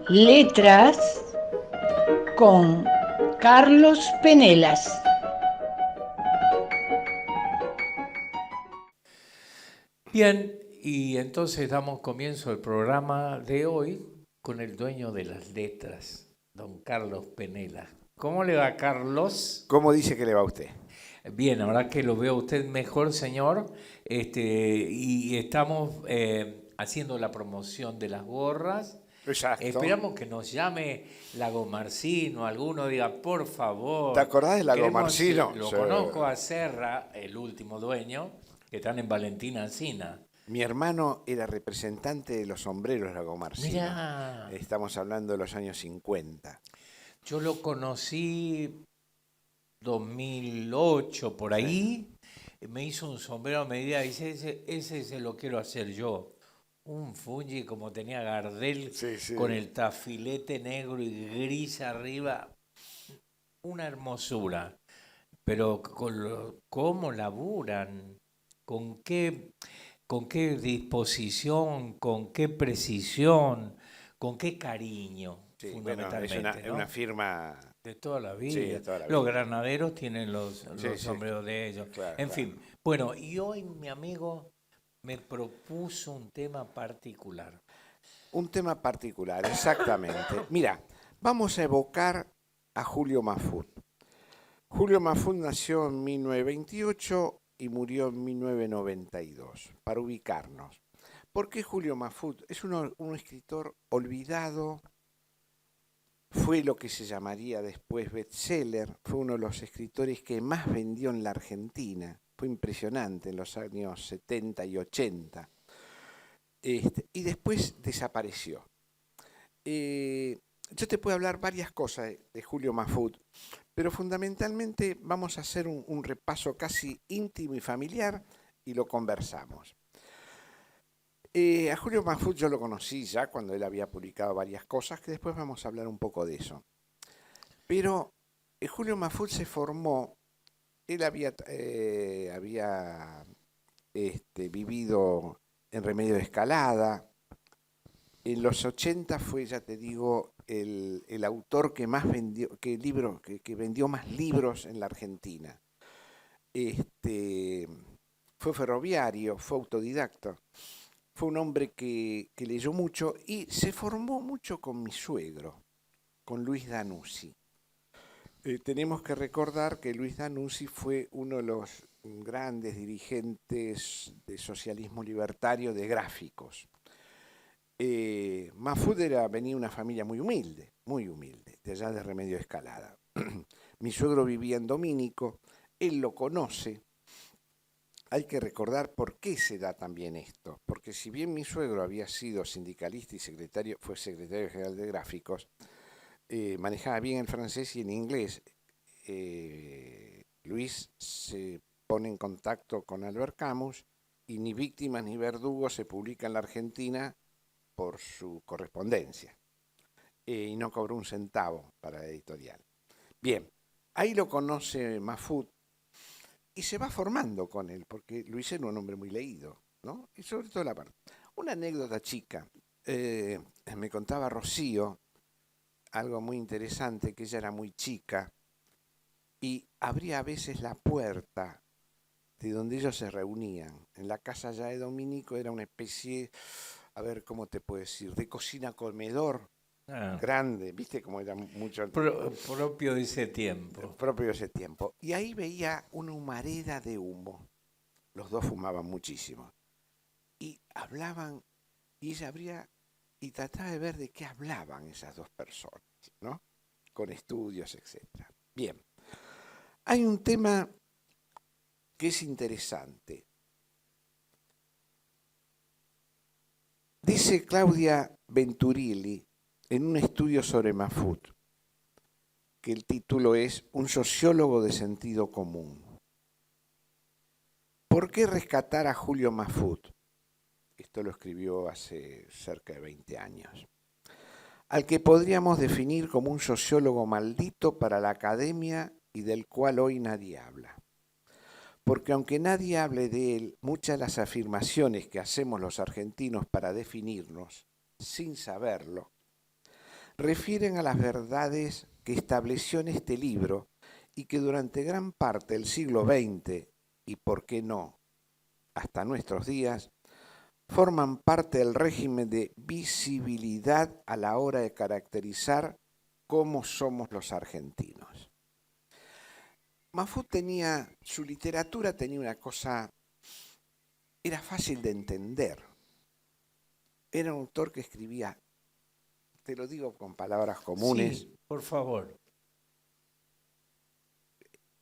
Letras con Carlos Penelas. Bien, y entonces damos comienzo al programa de hoy con el dueño de las letras, don Carlos Penela. ¿Cómo le va, Carlos? ¿Cómo dice que le va a usted? Bien, ahora que lo veo a usted mejor, señor, y estamos haciendo la promoción de las gorras. Exacto. Esperamos que nos llame Lago Marcino, alguno diga, por ¿Te favor, acordás de Lago queremos, Marcino? lo Sí. conozco a Serra, el último dueño, que están en Valentina Encina. Mi hermano era representante de los sombreros Lago Marcino. Mirá, Estamos hablando de los años 50. yo lo conocí 2008 por Sí. ahí, me hizo un sombrero a medida y dice, ese se lo quiero hacer yo. Un fungi como tenía Gardel Sí, sí. con el tafilete negro y gris arriba, una hermosura. Pero ¿cómo laburan? ¿Con qué disposición? ¿Con qué precisión? ¿Con qué cariño? Sí, bueno, Fundamentalmente, es ¿no? una firma. De toda la Sí, vida. de toda la Los vida. granaderos tienen Sí, los sí. sombreros de ellos. Claro, En claro. fin, bueno, y hoy mi amigo me propuso un tema particular. Un tema particular, exactamente. Mira, vamos a evocar a Julio Mafut. Julio Mafut nació en 1928 y murió en 1992, para ubicarnos. ¿Por qué Julio Mafut? Es un escritor olvidado, fue lo que se llamaría después bestseller, fue uno de los escritores que más vendió en la Argentina, fue impresionante en los años 70 y 80, y después desapareció. Yo te puedo hablar varias cosas de Julio Mafut, pero fundamentalmente vamos a hacer un repaso casi íntimo y familiar y lo conversamos. A Julio Mafut yo lo conocí ya cuando él había publicado varias cosas, que después vamos a hablar un poco de eso. Pero Julio Mafut se formó, él había vivido en Remedio de Escalada. En los 80 fue, ya te digo, el autor que más vendió, que vendió más libros en la Argentina. Fue ferroviario, fue autodidacta. Fue un hombre que leyó mucho y se formó mucho con mi suegro, con Luis Danuzzi. Tenemos que recordar que Luis Danuzzi fue uno de los grandes dirigentes de socialismo libertario de gráficos. Mafut venía de una familia muy humilde, de allá de Remedio de Escalada. Mi suegro vivía en Domínico, él lo conoce. Hay que recordar por qué se da también esto, porque si bien mi suegro había sido sindicalista y fue secretario general de gráficos, manejaba bien el francés y el inglés. Luis se pone en contacto con Albert Camus y Ni Víctimas ni Verdugos se publica en la Argentina por su correspondencia y no cobró un centavo para la editorial. Bien, ahí lo conoce Mafut y se va formando con él, porque Luis era un hombre muy leído, ¿no? Y sobre todo la parte. Una anécdota chica, me contaba Rocío algo muy interesante, que ella era muy chica y abría a veces la puerta de donde ellos se reunían. En la casa ya de Domínico era una especie, a ver cómo te puedo decir, de cocina-comedor grande, ¿viste cómo era mucho? Propio de ese tiempo. Propio de ese tiempo. Y ahí veía una humareda de humo. Los dos fumaban muchísimo. Y hablaban, y ella abría y trataba de ver de qué hablaban esas dos personas, ¿no? Con estudios, etc. Bien. Hay un tema que es interesante. Dice Claudia Venturilli en un estudio sobre Mafut, que el título es Un sociólogo de sentido común. ¿Por qué rescatar a Julio Mafut? Esto lo escribió hace cerca de 20 años. Al que podríamos definir como un sociólogo maldito para la academia y del cual hoy nadie habla. Porque aunque nadie hable de él, muchas de las afirmaciones que hacemos los argentinos para definirnos, sin saberlo, refieren a las verdades que estableció en este libro y que durante gran parte del siglo XX, y por qué no, hasta nuestros días, forman parte del régimen de visibilidad a la hora de caracterizar cómo somos los argentinos. Mahfoud su literatura tenía una cosa, era fácil de entender. Era un autor que escribía, te lo digo con palabras comunes. Sí, por favor.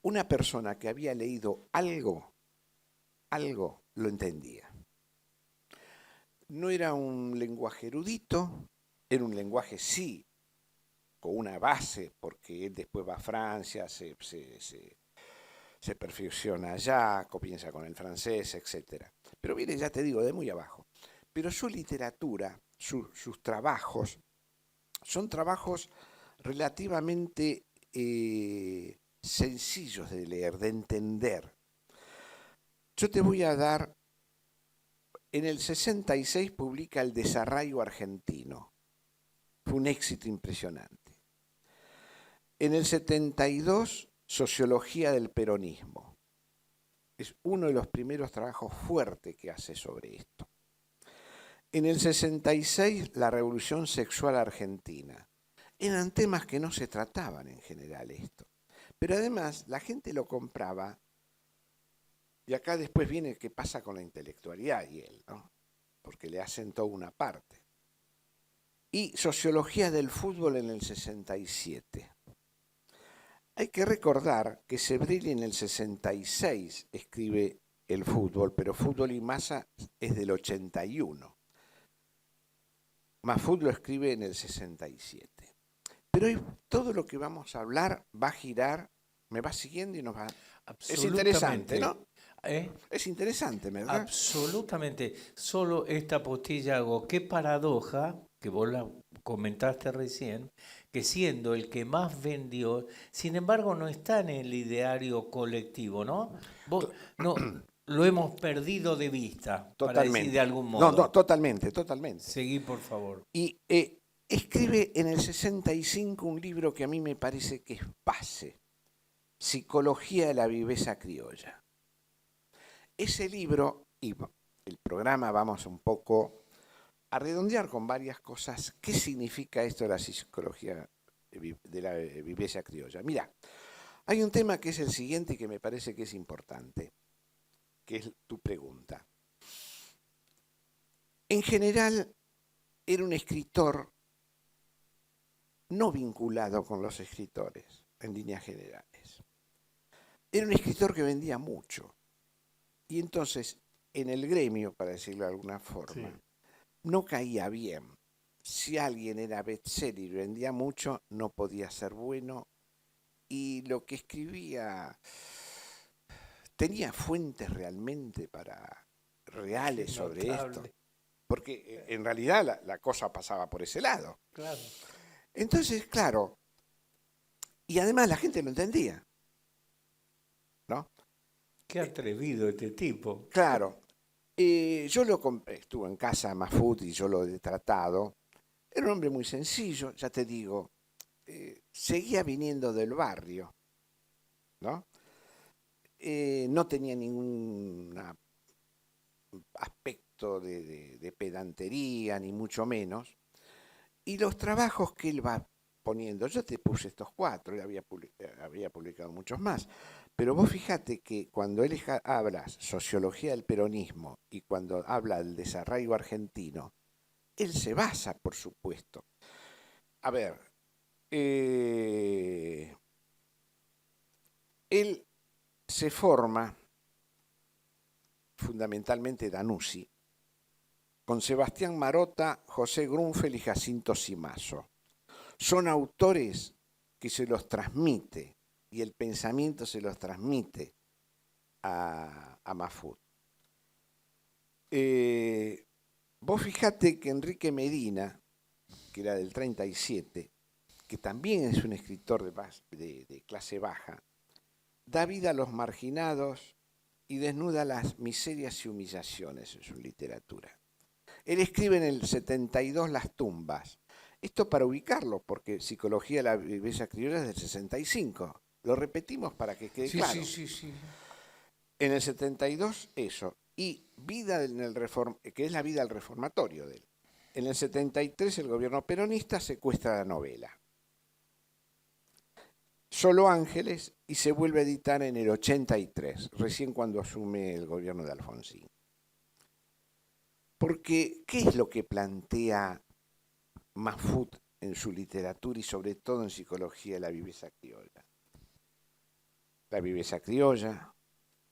Una persona que había leído algo lo entendía. No era un lenguaje erudito, era un lenguaje sí, con una base, porque él después va a Francia, se perfecciona allá, comienza con el francés, etc. Pero viene, ya te digo, de muy abajo. Pero su literatura, sus trabajos, son trabajos relativamente sencillos de leer, de entender. Yo te voy a dar, en el 66 publica El desarraigo argentino. Fue un éxito impresionante. En el 72, Sociología del peronismo. Es uno de los primeros trabajos fuertes que hace sobre esto. En el 66, la revolución sexual argentina. Eran temas que no se trataban en general esto. Pero además, la gente lo compraba. Y acá después viene qué pasa con la intelectualidad y él, ¿no? Porque le hacen toda una parte. Y Sociología del fútbol en el 67. Hay que recordar que Sebrelli en el 66 escribe El fútbol, pero Fútbol y masa es del 81. Mahfoud lo escribe en el 67. Pero hoy todo lo que vamos a hablar va a girar, me va siguiendo y nos va... Es interesante, ¿no? Es interesante, ¿verdad? Absolutamente. Solo esta postilla hago. Qué paradoja, que vos la comentaste recién, que siendo el que más vendió, sin embargo no está en el ideario colectivo, ¿no? Vos, no lo hemos perdido de vista, Totalmente. para decir de algún modo. No, totalmente. Seguí, por favor. Y escribe en el 65 un libro que a mí me parece que es base, Psicología de la viveza criolla. Ese libro, y el programa vamos un poco a redondear con varias cosas, ¿qué significa esto de la psicología de la viveza criolla? Mira, hay un tema que es el siguiente y que me parece que es importante, que es tu pregunta. En general, era un escritor no vinculado con los escritores, en líneas generales. Era un escritor que vendía mucho. Y entonces, en el gremio, para decirlo de alguna forma, sí, no caía bien. Si alguien era bestseller y vendía mucho, no podía ser bueno. Y lo que escribía tenía fuentes realmente reales sobre esto. Porque en realidad la cosa pasaba por ese lado. Claro. Entonces, claro, y además la gente lo entendía, ¿no? Qué atrevido este tipo. Claro. Yo estuve en casa Mahfoud y yo lo he tratado. Era un hombre muy sencillo, ya te digo. Seguía viniendo del barrio, ¿no? No tenía ningún aspecto de pedantería, ni mucho menos. Y los trabajos que él va poniendo, yo te puse estos 4, él había publicado muchos más, pero vos fíjate que cuando él habla sociología del peronismo y cuando habla del desarraigo argentino, él se basa, por supuesto. A ver, él se forma, fundamentalmente Danuzzi, con Sebastián Marotta, José Grunfeld y Jacinto Cimasso. Son autores que se los transmite y el pensamiento se los transmite a Mahfoud. Vos fijate que Enrique Medina, que era del 37, que también es un escritor de clase baja, da vida a los marginados y desnuda las miserias y humillaciones en su literatura. Él escribe en el 72 Las tumbas. Esto para ubicarlo, porque Psicología de la Viveza Criolla es del 65. Lo repetimos para que quede claro. Sí. En el 72, eso. Y Vida en el que es la vida del reformatorio de él. En el 73, el gobierno peronista secuestra la novela. Solo Ángeles, y se vuelve a editar en el 83, recién cuando asume el gobierno de Alfonsín. Porque, ¿qué es lo que plantea Mahfoud en su literatura y sobre todo en Psicología de la Viveza Criolla? La viveza criolla,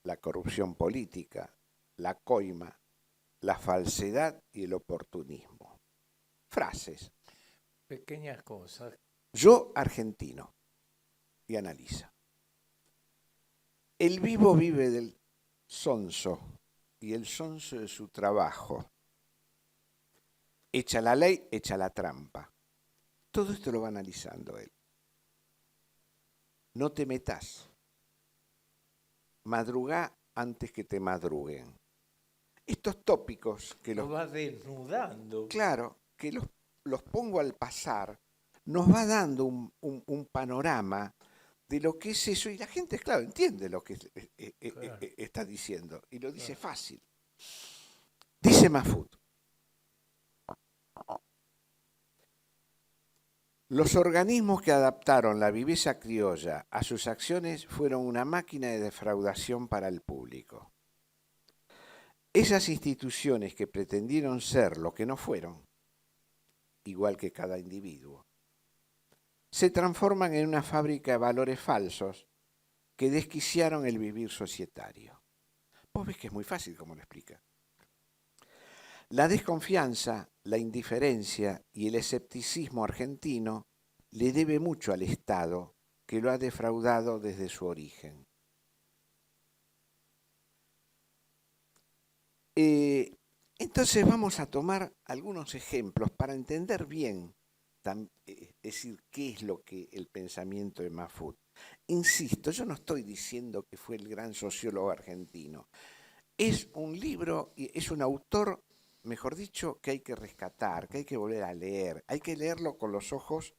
la corrupción política, la coima, la falsedad y el oportunismo. Frases. Pequeñas cosas. Yo argentino. Y analiza. El vivo vive del sonso y el sonso de su trabajo. Echa la ley, echa la trampa. Todo esto lo va analizando él. No te metas. Madrugá antes que te madruguen. Estos tópicos que Lo va desnudando. Claro, que los pongo al pasar, nos va dando un panorama de lo que es eso, y la gente, claro, entiende lo que Claro. está diciendo, y lo dice fácil. Dice Mahfoud: los organismos que adaptaron la viveza criolla a sus acciones fueron una máquina de defraudación para el público. Esas instituciones que pretendieron ser lo que no fueron, igual que cada individuo, se transforman en una fábrica de valores falsos que desquiciaron el vivir societario. Vos ves que es muy fácil como lo explica. La desconfianza, la indiferencia y el escepticismo argentino le debe mucho al Estado, que lo ha defraudado desde su origen. Entonces vamos a tomar algunos ejemplos para entender bien, es decir, qué es lo que el pensamiento de Mahfoud. Insisto, yo no estoy diciendo que fue el gran sociólogo argentino. Es un libro, es un autor, mejor dicho, que hay que rescatar, que hay que volver a leer. Hay que leerlo con los ojos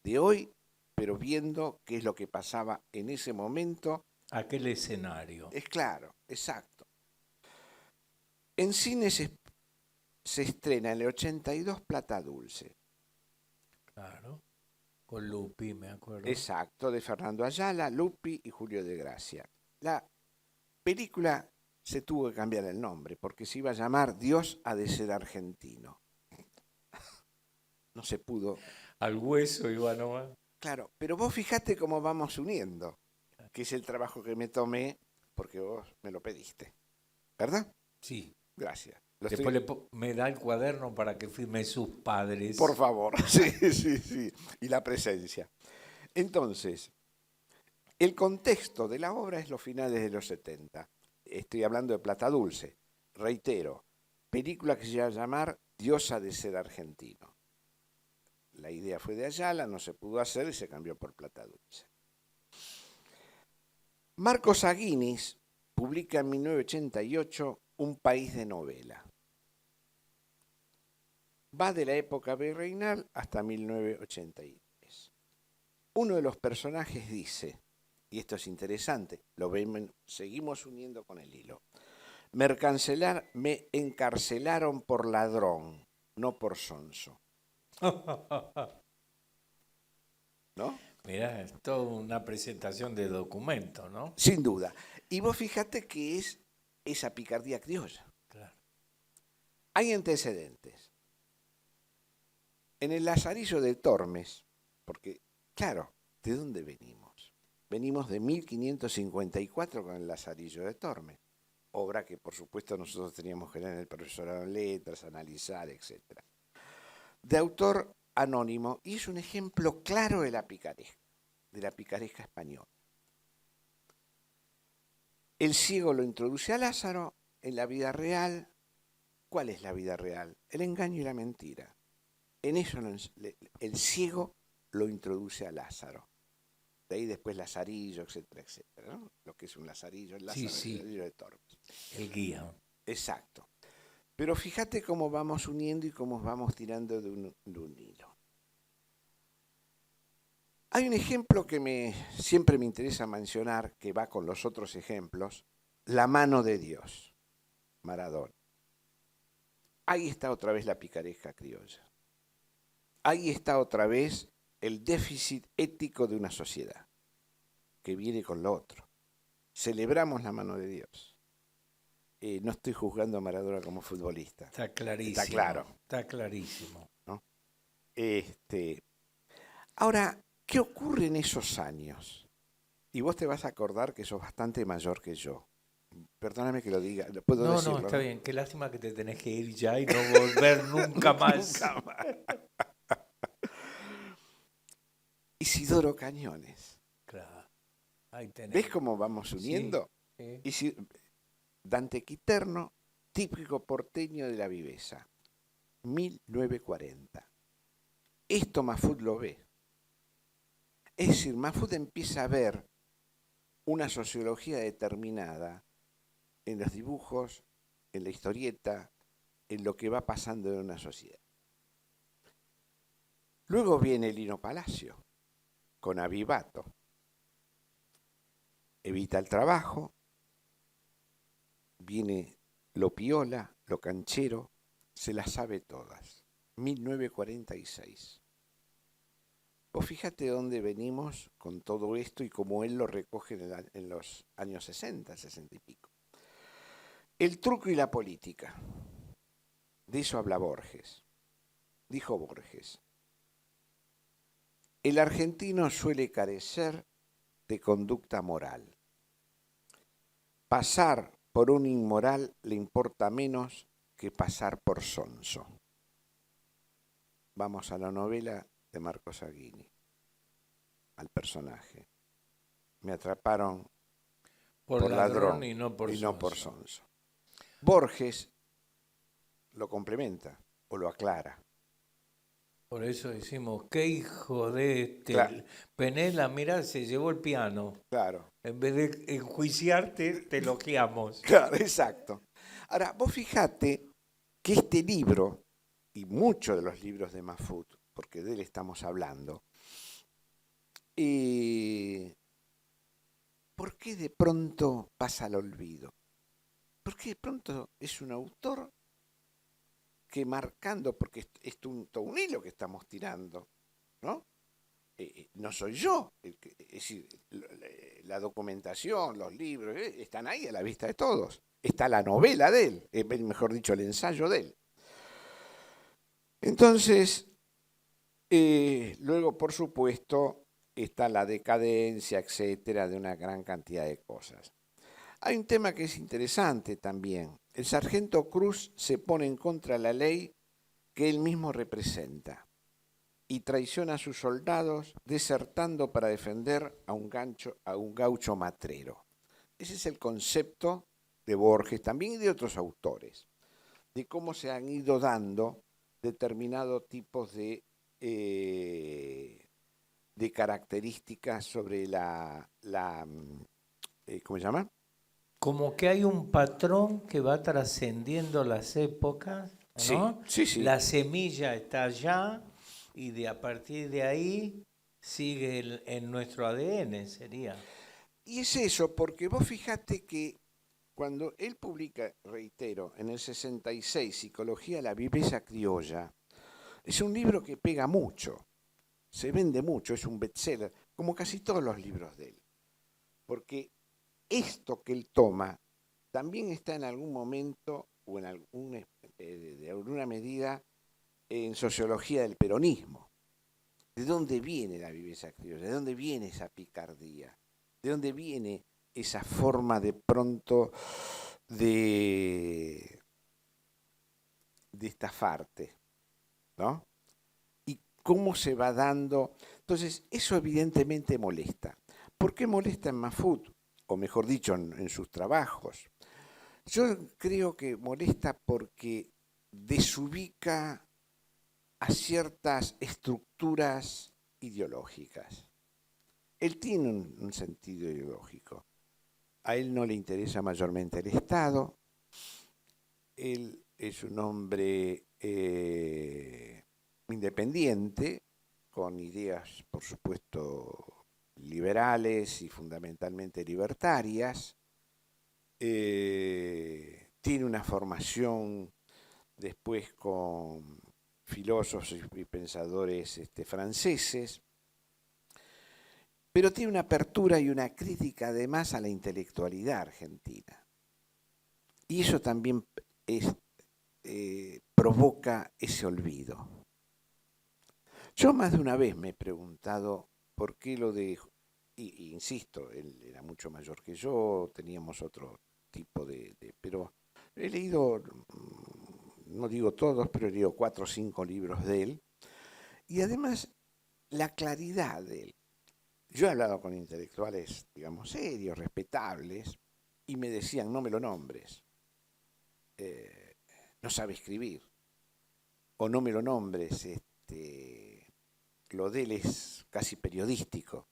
de hoy, pero viendo qué es lo que pasaba en ese momento. Aquel escenario. Es claro, exacto. En cine se estrena en el 82 Plata Dulce. Claro. Con Lupi, me acuerdo. Exacto, de Fernando Ayala, Lupi y Julio de Gracia. La película se tuvo que cambiar el nombre porque se iba a llamar Dios ha de ser argentino. No se pudo. Al hueso iba nomás. Claro, pero vos fijate cómo vamos uniendo, que es el trabajo que me tomé porque vos me lo pediste. ¿Verdad? Sí. Gracias. Después me da el cuaderno para que firme sus padres. Por favor, sí. Y la presencia. Entonces, el contexto de la obra es los finales de los 70. Estoy hablando de Plata Dulce. Reitero, película que se iba a llamar Dios ha de ser argentino. La idea fue de Ayala, no se pudo hacer y se cambió por Plata Dulce. Marcos Aguinis publica en 1988 Un país de novela. Va de la época virreinal hasta 1983. Uno de los personajes dice, y esto es interesante, lo vemos, seguimos uniendo con el hilo: me encarcelaron por ladrón, no por sonso. ¿No? Mirá, es toda una presentación de documento, ¿no? Sin duda. Y vos fíjate que es esa picardía criolla. Claro. Hay antecedentes. En el Lazarillo de Tormes, porque, claro, ¿de dónde venimos? Venimos de 1554 con el Lazarillo de Tormes, obra que, por supuesto, nosotros teníamos que leer en el profesorado en letras, analizar, etc. De autor anónimo, y es un ejemplo claro de la picaresca española. El ciego lo introduce a Lázaro en la vida real. ¿Cuál es la vida real? El engaño y la mentira. En eso el ciego lo introduce a Lázaro. De ahí después Lazarillo, etcétera, etcétera, ¿no? Lo que es un Lazarillo, el Lázaro, Sí. el Lazarillo de Tormes. El guía. Exacto. Pero fíjate cómo vamos uniendo y cómo vamos tirando de un hilo. Hay un ejemplo que siempre me interesa mencionar, que va con los otros ejemplos, la mano de Dios, Maradona. Ahí está otra vez la picaresca criolla. Ahí está otra vez el déficit ético de una sociedad, que viene con lo otro. Celebramos la mano de Dios. No estoy juzgando a Maradona como futbolista. Está clarísimo. Está claro. Está clarísimo. ¿No? Ahora, ¿qué ocurre en esos años? Y vos te vas a acordar que sos bastante mayor que yo. Perdóname que lo diga. ¿Puedo decirlo? No, está bien. Qué lástima que te tenés que ir ya y no volver nunca más. Nunca más. Isidoro Cañones. Claro. Ahí tenés. ¿Ves cómo vamos uniendo? Sí. Dante Quiterno, típico porteño de la viveza. 1940. Esto Mafud lo ve. Es decir, Mafud empieza a ver una sociología determinada en los dibujos, en la historieta, en lo que va pasando en una sociedad. Luego viene Lino Palacio, con Avivato. Evita el trabajo, viene lo piola, lo canchero, se las sabe todas. 1946. Vos fíjate dónde venimos con todo esto y cómo él lo recoge en los años 60, 60 y pico. El truco y la política. De eso habla Borges. Dijo Borges: el argentino suele carecer de conducta moral. Pasar por un inmoral le importa menos que pasar por sonso. Vamos a la novela de Marco Saguini, al personaje. Me atraparon por ladrón y no por sonso. Borges lo complementa o lo aclara. Por eso decimos, qué hijo de este. Claro. Penela, mirá, se llevó el piano. Claro. En vez de enjuiciarte, te elogiamos. Claro, exacto. Ahora, vos fijate que este libro, y muchos de los libros de Mafud, porque de él estamos hablando, ¿por qué de pronto pasa al olvido? Porque de pronto es un autor que marcando, porque es todo un hilo que estamos tirando, ¿no? No soy yo, es decir, la documentación, los libros, están ahí a la vista de todos. Está la novela de él, mejor dicho, el ensayo de él. Entonces, luego, por supuesto, está la decadencia, etcétera, de una gran cantidad de cosas. Hay un tema que es interesante también. El sargento Cruz se pone en contra de la ley que él mismo representa y traiciona a sus soldados desertando para defender a un gaucho matrero. Ese es el concepto de Borges también y de otros autores, de cómo se han ido dando determinados tipos de características sobre ¿cómo se llama? Como que hay un patrón que va trascendiendo las épocas, ¿no? Sí. La semilla está allá y a partir de ahí sigue en nuestro ADN, sería. Y es eso, porque vos fijate que cuando él publica, reitero, en el 66, Psicología de la viveza criolla, es un libro que pega mucho, se vende mucho, es un bestseller, como casi todos los libros de él. Porque esto que él toma también está en algún momento o en de alguna medida en sociología del peronismo. ¿De dónde viene la viveza criolla? ¿De dónde viene esa picardía? ¿De dónde viene esa forma de pronto de estafarte? ¿No? ¿Y cómo se va dando? Entonces, eso evidentemente molesta. ¿Por qué molesta en Mafud? O mejor dicho, en sus trabajos. Yo creo que molesta porque desubica a ciertas estructuras ideológicas. Él tiene un sentido ideológico. A él no le interesa mayormente el Estado. Él es un hombre independiente, con ideas, por supuesto, liberales y fundamentalmente libertarias. Tiene una formación después con filósofos y pensadores franceses, pero tiene una apertura y una crítica además a la intelectualidad argentina. Y eso también provoca ese olvido. Yo más de una vez me he preguntado por qué lo de, y insisto, él era mucho mayor que yo, teníamos otro tipo pero he leído, no digo todos, pero he leído 4 o 5 libros de él, y además la claridad de él. Yo he hablado con intelectuales, digamos, serios, respetables, y me decían, no me lo nombres, no sabe escribir, o no me lo nombres, lo de él es casi periodístico,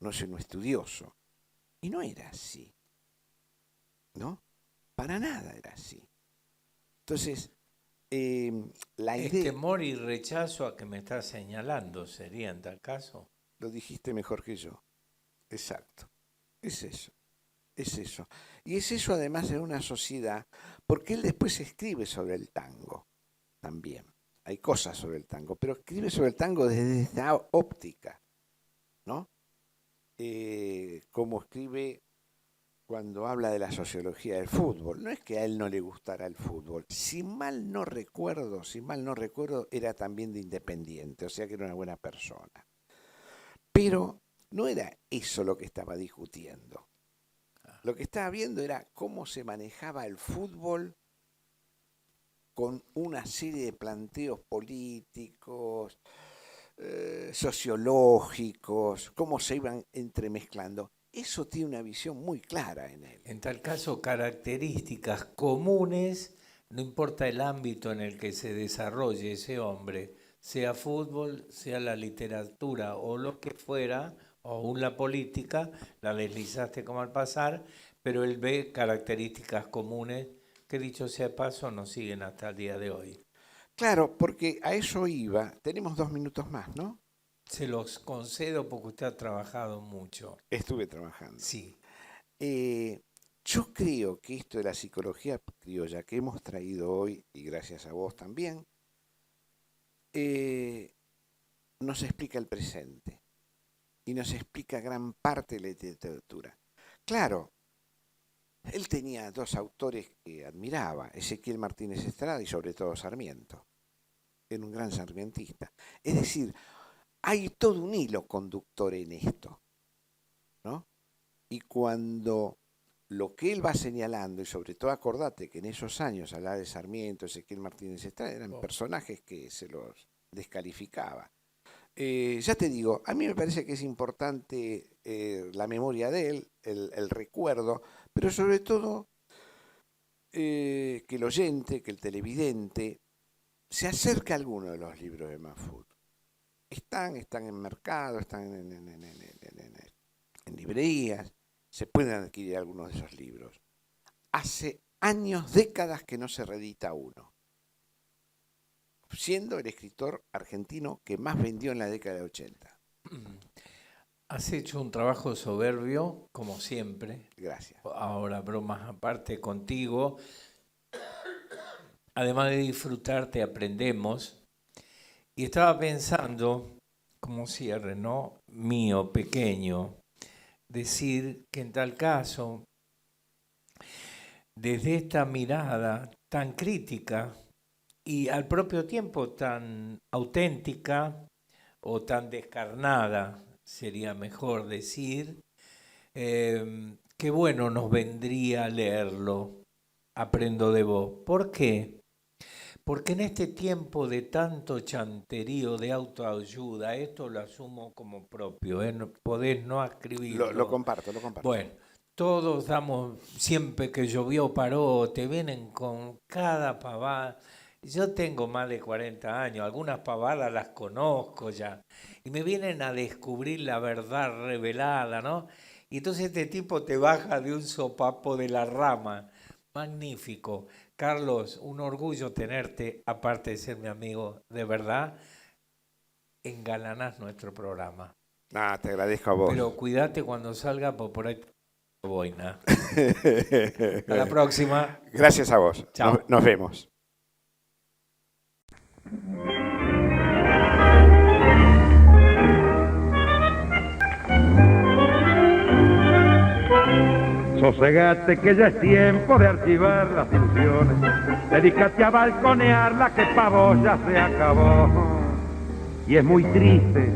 no es un estudioso. Y no era así, ¿no? Para nada era así. Entonces, la Es idea... temor y rechazo a que me estás señalando, ¿sería en tal caso? Lo dijiste mejor que yo. Exacto. Es eso. Es eso. Y es eso además en una sociedad, porque él después escribe sobre el tango también. Hay cosas sobre el tango, pero escribe sobre el tango desde esta óptica, ¿no? Como escribe cuando habla de la sociología del fútbol. No es que a él no le gustara el fútbol. Si mal no recuerdo, era también de Independiente, o sea que era una buena persona. Pero no era eso lo que estaba discutiendo. Lo que estaba viendo era cómo se manejaba el fútbol con una serie de planteos políticos, sociológicos, cómo se iban entremezclando. Eso tiene una visión muy clara en él. En tal caso, características comunes, no importa el ámbito en el que se desarrolle ese hombre, sea fútbol, sea la literatura o lo que fuera, o aún la política, la deslizaste como al pasar, pero él ve características comunes que, dicho sea de paso, nos siguen hasta el día de hoy. Claro, porque a eso iba. Tenemos 2 minutos más, ¿no? Se los concedo porque usted ha trabajado mucho. Estuve trabajando. Sí. Yo creo que esto de la psicología criolla que hemos traído hoy, y gracias a vos también, nos explica el presente y nos explica gran parte de la literatura. Claro, él tenía 2 autores que admiraba, Ezequiel Martínez Estrada y sobre todo Sarmiento. Era un gran sarmientista. Es decir, hay todo un hilo conductor en esto, ¿no? Y cuando lo que él va señalando, y sobre todo acordate que en esos años hablar de Sarmiento, Ezequiel Martínez Estrada, eran personajes que se los descalificaba. Ya te digo, a mí me parece que es importante la memoria de él, el recuerdo, pero sobre todo que el oyente, que el televidente, se acerque a alguno de los libros de Mahfoud. Están en mercado, están en librerías, se pueden adquirir algunos de esos libros. Hace años, décadas que no se reedita uno, siendo el escritor argentino que más vendió en la década de 80. Has hecho un trabajo soberbio, como siempre. Gracias. Ahora, bromas aparte contigo. Además de disfrutarte, aprendemos. Y estaba pensando, como cierre, ¿no? Mío, pequeño, decir que en tal caso, desde esta mirada tan crítica y al propio tiempo tan auténtica o tan descarnada, sería mejor decir, qué bueno nos vendría a leerlo, Aprendo de vos. ¿Por qué? Porque en este tiempo de tanto chanterío de autoayuda, esto lo asumo como propio, podés no escribirlo. Lo comparto. Bueno, todos damos, siempre que llovió paró, te vienen con cada pavada. Yo tengo más de 40 años, algunas pavadas las conozco ya, y me vienen a descubrir la verdad revelada, ¿no? Y entonces este tipo te baja de un sopapo de la rama. Magnífico. Carlos, un orgullo tenerte, aparte de ser mi amigo, de verdad. engalanás nuestro programa. No, te agradezco a vos. Pero cuídate cuando salga, por ahí boina. Hasta la próxima. Gracias a vos. Chao. Nos vemos. Sosegate que ya es tiempo de archivar las ilusiones. Dedícate a balconear la que pa' vos ya se acabó. Y es muy triste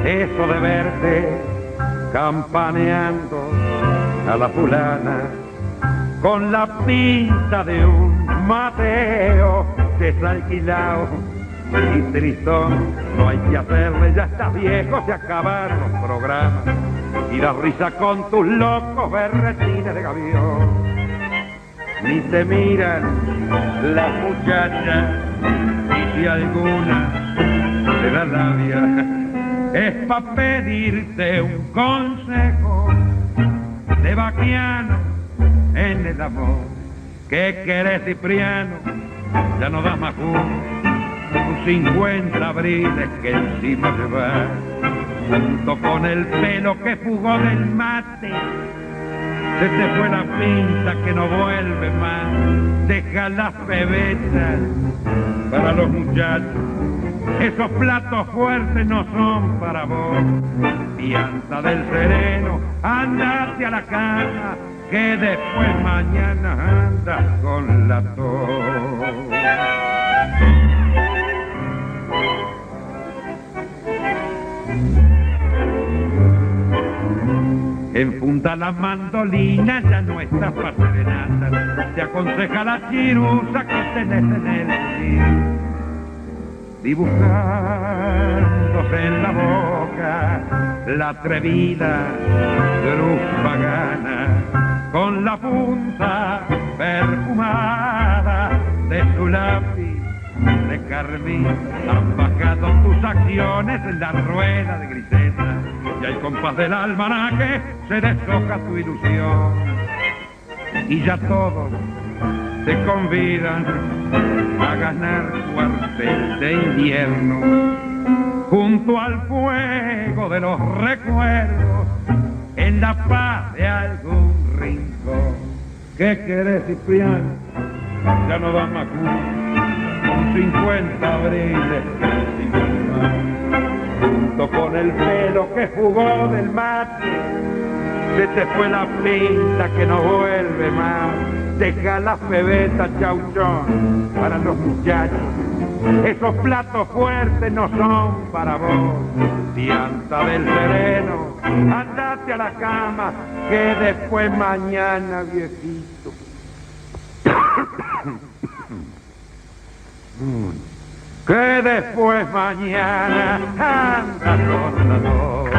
eso de verte campaneando a la fulana con la pinta de un Mateo desalquilado y tristón. No hay que hacerle, ya estás viejo, se acabaron los programas y la risa con tus locos berretines de gavión. Ni te miran las muchachas y si alguna te da labia es pa' pedirte un consejo de vaquiano en el amor. ¿Qué querés, Cipriano? Ya no das más tus 50 abriles que encima llevas, junto con el pelo que fugó del mate. Se te fue la pinta que no vuelve más. Deja las pebetas para los muchachos. Esos platos fuertes no son para vos. Fianza del sereno, andate a la cama, que después mañana andas con la tos. Enfunda la mandolina, ya no estás para serenata. Te aconseja la chirusa que tenés en el sí, dibujándose en la boca la atrevida cruz pagana, con la punta perfumada de su lápiz de carmín. Han bajado tus acciones en la rueda de griseta, y al compás del almanaque se deshoja tu ilusión. Y ya todos te convidan a ganar cuartel de invierno junto al fuego de los recuerdos, en la paz de algún rincón. ¿Qué querés, Cipriano? Ya no da más con 50 abriles junto con el pelo que jugó del mate. Se te fue la pinta que no vuelve más. Deja la pebeta, chauchón, para los muchachos. Esos platos fuertes no son para vos. Fianza del sereno, andate a la cama, que después mañana, viejito. Que después mañana anda con la dos.